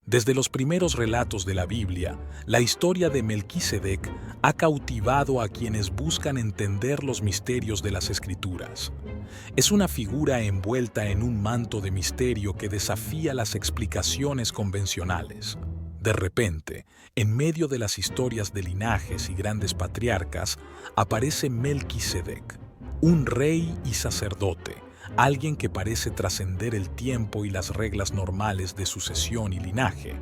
Desde los primeros relatos de la Biblia, la historia de Melquisedec ha cautivado a quienes buscan entender los misterios de las Escrituras. Es una figura envuelta en un manto de misterio que desafía las explicaciones convencionales. De repente, en medio de las historias de linajes y grandes patriarcas, aparece Melquisedec, un rey y sacerdote, alguien que parece trascender el tiempo y las reglas normales de sucesión y linaje.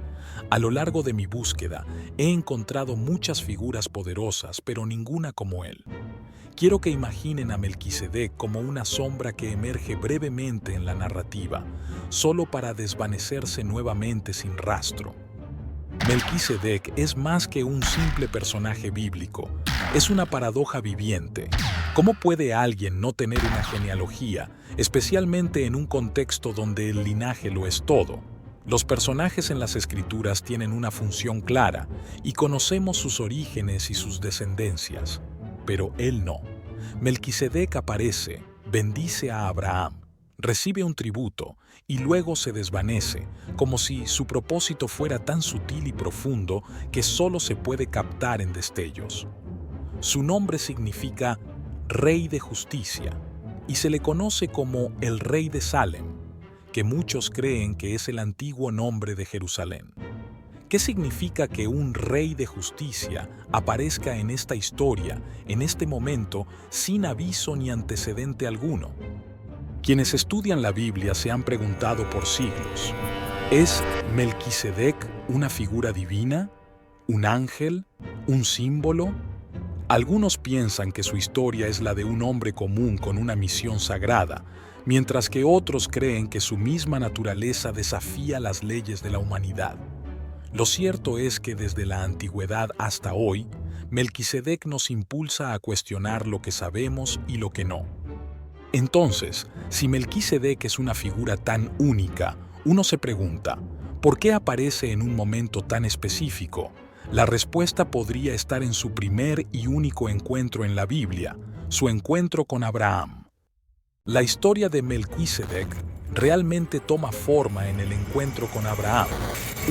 A lo largo de mi búsqueda, he encontrado muchas figuras poderosas, pero ninguna como él. Quiero que imaginen a Melquisedec como una sombra que emerge brevemente en la narrativa, solo para desvanecerse nuevamente sin rastro. Melquisedec es más que un simple personaje bíblico, es una paradoja viviente. ¿Cómo puede alguien no tener una genealogía, especialmente en un contexto donde el linaje lo es todo? Los personajes en las Escrituras tienen una función clara y conocemos sus orígenes y sus descendencias, pero él no. Melquisedec aparece, bendice a Abraham, recibe un tributo y luego se desvanece, como si su propósito fuera tan sutil y profundo que solo se puede captar en destellos. Su nombre significa Rey de Justicia y se le conoce como el Rey de Salem, que muchos creen que es el antiguo nombre de Jerusalén. ¿Qué significa que un Rey de Justicia aparezca en esta historia, en este momento, sin aviso ni antecedente alguno? Quienes estudian la Biblia se han preguntado por siglos: ¿es Melquisedec una figura divina? ¿Un ángel? ¿Un símbolo? Algunos piensan que su historia es la de un hombre común con una misión sagrada, mientras que otros creen que su misma naturaleza desafía las leyes de la humanidad. Lo cierto es que desde la antigüedad hasta hoy, Melquisedec nos impulsa a cuestionar lo que sabemos y lo que no. Entonces, si Melquisedec es una figura tan única, uno se pregunta, ¿por qué aparece en un momento tan específico? La respuesta podría estar en su primer y único encuentro en la Biblia, su encuentro con Abraham. La historia de Melquisedec realmente toma forma en el encuentro con Abraham,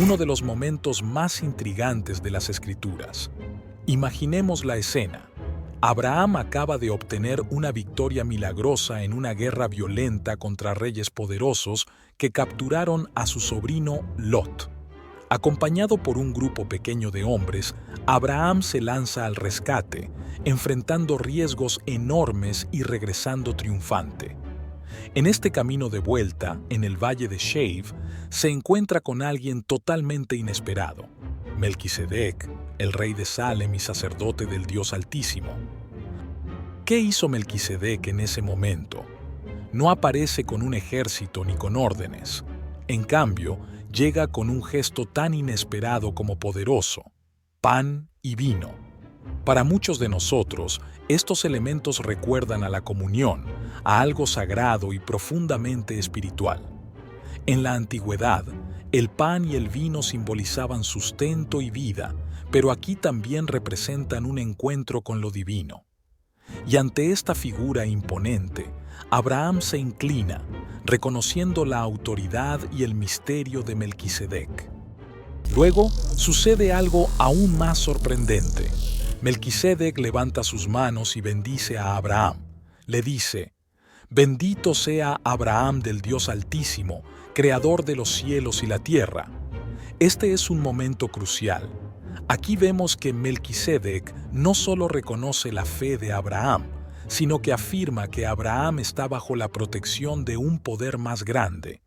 uno de los momentos más intrigantes de las Escrituras. Imaginemos la escena. Abraham acaba de obtener una victoria milagrosa en una guerra violenta contra reyes poderosos que capturaron a su sobrino Lot. Acompañado por un grupo pequeño de hombres, Abraham se lanza al rescate, enfrentando riesgos enormes y regresando triunfante. En este camino de vuelta, en el valle de Shave, se encuentra con alguien totalmente inesperado: Melquisedec, el rey de Salem y sacerdote del Dios Altísimo. ¿Qué hizo Melquisedec en ese momento? No aparece con un ejército ni con órdenes. En cambio, llega con un gesto tan inesperado como poderoso: pan y vino. Para muchos de nosotros, estos elementos recuerdan a la comunión, a algo sagrado y profundamente espiritual. En la antigüedad, el pan y el vino simbolizaban sustento y vida, pero aquí también representan un encuentro con lo divino. Y ante esta figura imponente, Abraham se inclina, reconociendo la autoridad y el misterio de Melquisedec. Luego, sucede algo aún más sorprendente. Melquisedec levanta sus manos y bendice a Abraham. Le dice: «Bendito sea Abraham del Dios Altísimo, creador de los cielos y la tierra». Este es un momento crucial. Aquí vemos que Melquisedec no solo reconoce la fe de Abraham, sino que afirma que Abraham está bajo la protección de un poder más grande.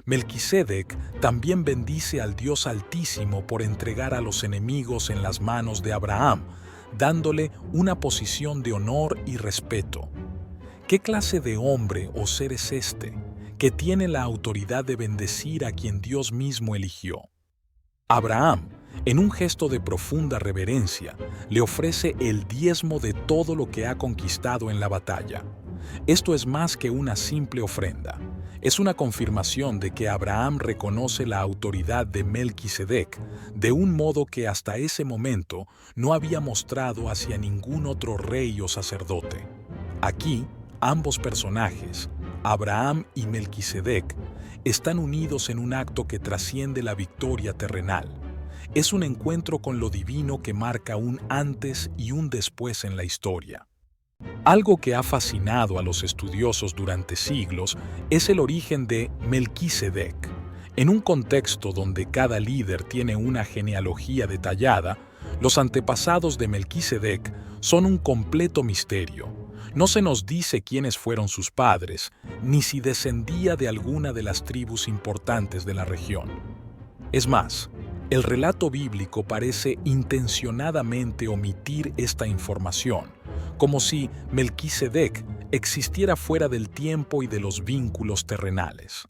Melquisedec también bendice al Dios Altísimo por entregar a los enemigos en las manos de Abraham, dándole una posición de honor y respeto. ¿Qué clase de hombre o ser es este, que tiene la autoridad de bendecir a quien Dios mismo eligió? Abraham, en un gesto de profunda reverencia, le ofrece el diezmo de todo lo que ha conquistado en la batalla. Esto es más que una simple ofrenda. Es una confirmación de que Abraham reconoce la autoridad de Melquisedec de un modo que hasta ese momento no había mostrado hacia ningún otro rey o sacerdote. Aquí, ambos personajes, Abraham y Melquisedec están unidos en un acto que trasciende la victoria terrenal. Es un encuentro con lo divino que marca un antes y un después en la historia. Algo que ha fascinado a los estudiosos durante siglos es el origen de Melquisedec. En un contexto donde cada líder tiene una genealogía detallada, los antepasados de Melquisedec son un completo misterio. No se nos dice quiénes fueron sus padres, ni si descendía de alguna de las tribus importantes de la región. Es más, el relato bíblico parece intencionadamente omitir esta información, como si Melquisedec existiera fuera del tiempo y de los vínculos terrenales.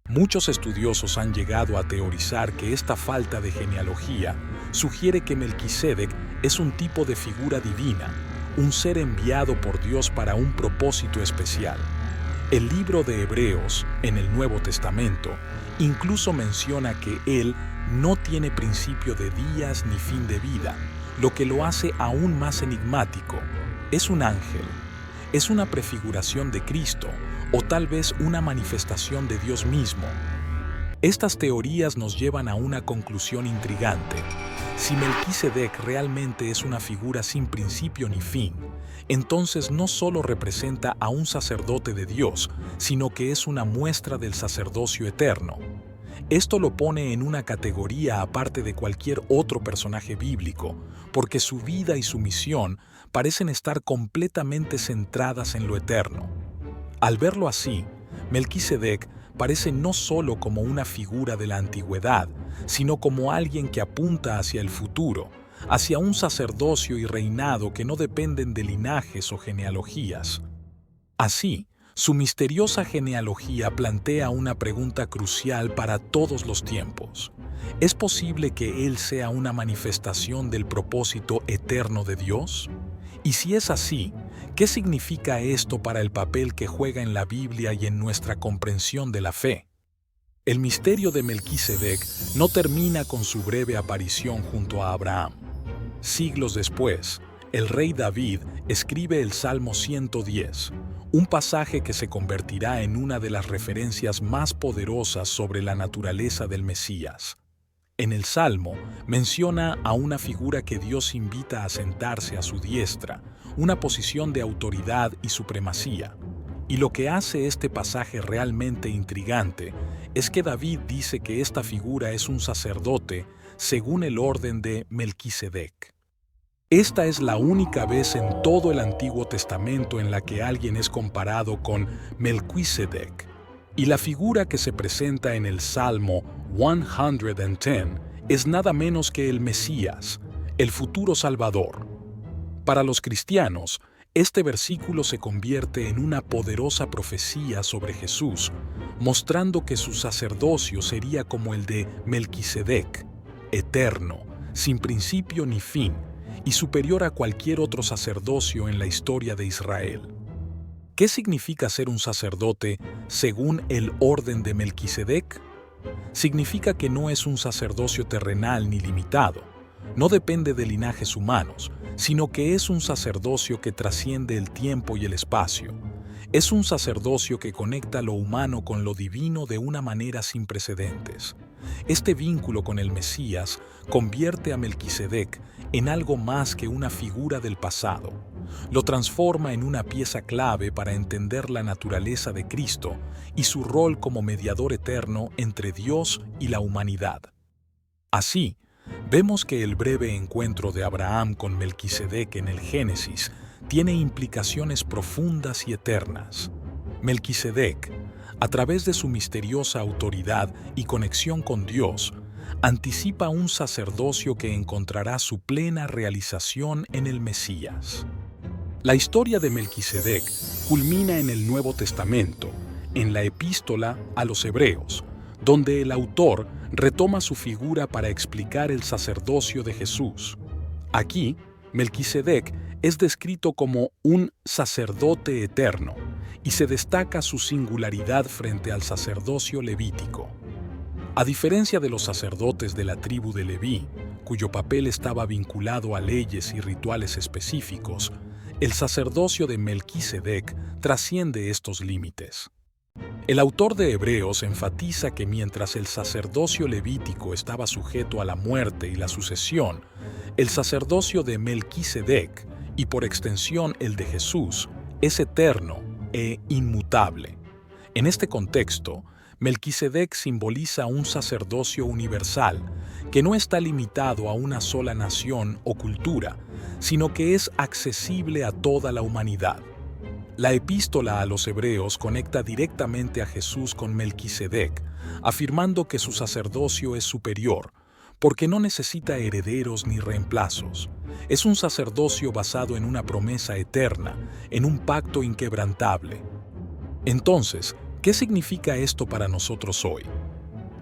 Muchos estudiosos han llegado a teorizar que esta falta de genealogía sugiere que Melquisedec es un tipo de figura divina, un ser enviado por Dios para un propósito especial. El libro de Hebreos, en el Nuevo Testamento, incluso menciona que él no tiene principio de días ni fin de vida, lo que lo hace aún más enigmático. Es un ángel, es una prefiguración de Cristo, o tal vez una manifestación de Dios mismo. Estas teorías nos llevan a una conclusión intrigante. Si Melquisedec realmente es una figura sin principio ni fin, entonces no solo representa a un sacerdote de Dios, sino que es una muestra del sacerdocio eterno. Esto lo pone en una categoría aparte de cualquier otro personaje bíblico, porque su vida y su misión parecen estar completamente centradas en lo eterno. Al verlo así, Melquisedec parece no solo como una figura de la antigüedad, sino como alguien que apunta hacia el futuro, hacia un sacerdocio y reinado que no dependen de linajes o genealogías. Así, su misteriosa genealogía plantea una pregunta crucial para todos los tiempos. ¿Es posible que él sea una manifestación del propósito eterno de Dios? Y si es así, ¿qué significa esto para el papel que juega en la Biblia y en nuestra comprensión de la fe? El misterio de Melquisedec no termina con su breve aparición junto a Abraham. Siglos después, el rey David escribe el Salmo 110, un pasaje que se convertirá en una de las referencias más poderosas sobre la naturaleza del Mesías. En el Salmo menciona a una figura que Dios invita a sentarse a su diestra, una posición de autoridad y supremacía. Y lo que hace este pasaje realmente intrigante es que David dice que esta figura es un sacerdote según el orden de Melquisedec. Esta es la única vez en todo el Antiguo Testamento en la que alguien es comparado con Melquisedec. Y la figura que se presenta en el Salmo 110 es nada menos que el Mesías, el futuro Salvador. Para los cristianos, este versículo se convierte en una poderosa profecía sobre Jesús, mostrando que su sacerdocio sería como el de Melquisedec, eterno, sin principio ni fin, y superior a cualquier otro sacerdocio en la historia de Israel. ¿Qué significa ser un sacerdote según el orden de Melquisedec? Significa que no es un sacerdocio terrenal ni limitado, no depende de linajes humanos, sino que es un sacerdocio que trasciende el tiempo y el espacio. Es un sacerdocio que conecta lo humano con lo divino de una manera sin precedentes. Este vínculo con el Mesías convierte a Melquisedec en algo más que una figura del pasado. Lo transforma en una pieza clave para entender la naturaleza de Cristo y su rol como mediador eterno entre Dios y la humanidad. Así, vemos que el breve encuentro de Abraham con Melquisedec en el Génesis tiene implicaciones profundas y eternas. Melquisedec, a través de su misteriosa autoridad y conexión con Dios, anticipa un sacerdocio que encontrará su plena realización en el Mesías. La historia de Melquisedec culmina en el Nuevo Testamento, en la Epístola a los Hebreos, donde el autor retoma su figura para explicar el sacerdocio de Jesús. Aquí, Melquisedec es descrito como un sacerdote eterno, y se destaca su singularidad frente al sacerdocio levítico. A diferencia de los sacerdotes de la tribu de Leví, cuyo papel estaba vinculado a leyes y rituales específicos, el sacerdocio de Melquisedec trasciende estos límites. El autor de Hebreos enfatiza que mientras el sacerdocio levítico estaba sujeto a la muerte y la sucesión, el sacerdocio de Melquisedec, y por extensión el de Jesús, es eterno e inmutable. En este contexto, Melquisedec simboliza un sacerdocio universal que no está limitado a una sola nación o cultura, sino que es accesible a toda la humanidad. La epístola a los Hebreos conecta directamente a Jesús con Melquisedec, afirmando que su sacerdocio es superior, porque no necesita herederos ni reemplazos. Es un sacerdocio basado en una promesa eterna, en un pacto inquebrantable. Entonces, ¿qué significa esto para nosotros hoy?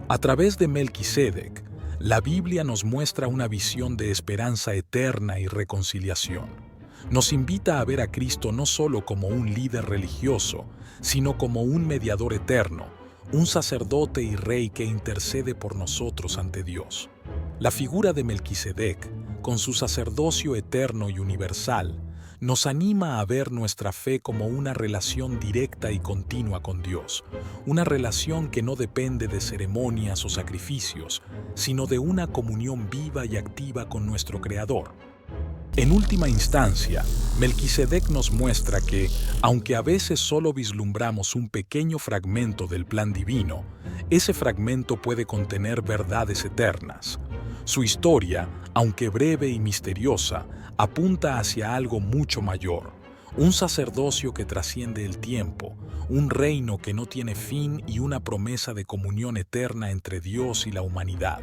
A través de Melquisedec, la Biblia nos muestra una visión de esperanza eterna y reconciliación. Nos invita a ver a Cristo no solo como un líder religioso, sino como un mediador eterno, un sacerdote y rey que intercede por nosotros ante Dios. La figura de Melquisedec, con su sacerdocio eterno y universal, nos anima a ver nuestra fe como una relación directa y continua con Dios, una relación que no depende de ceremonias o sacrificios, sino de una comunión viva y activa con nuestro Creador. En última instancia, Melquisedec nos muestra que, aunque a veces solo vislumbramos un pequeño fragmento del plan divino, ese fragmento puede contener verdades eternas. Su historia, aunque breve y misteriosa, apunta hacia algo mucho mayor, un sacerdocio que trasciende el tiempo, un reino que no tiene fin y una promesa de comunión eterna entre Dios y la humanidad.